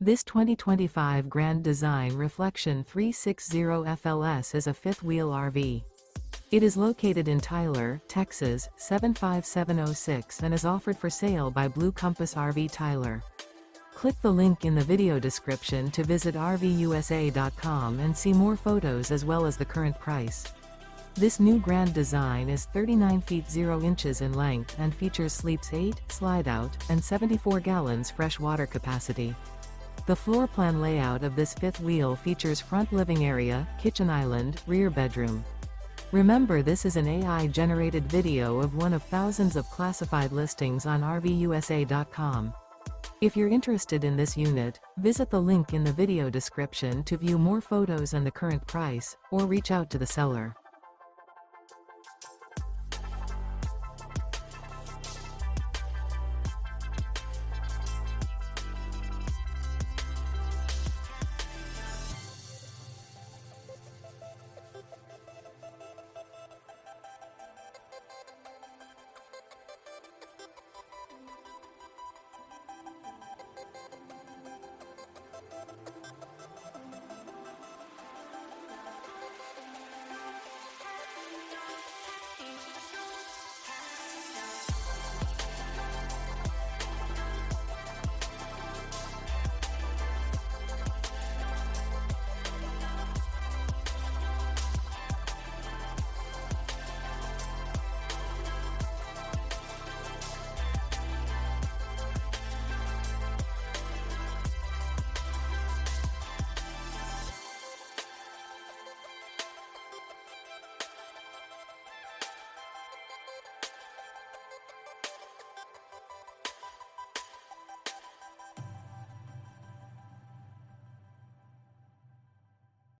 This 2025 Grand Design Reflection 360 FLS is a fifth-wheel RV. It is located in Tyler, Texas, 75706 and is offered for sale by Blue Compass RV Tyler. Click the link in the video description to visit RVUSA.com and see more photos as well as the current price. This new Grand Design is 39 feet 0 inches in length and features sleeps 8, slide-out, and 74 gallons fresh water capacity. The floor plan layout of this fifth wheel features front living area, kitchen island, rear bedroom. Remember, this is an AI-generated video of one of thousands of classified listings on RVUSA.com. If you're interested in this unit, visit the link in the video description to view more photos and the current price, or reach out to the seller.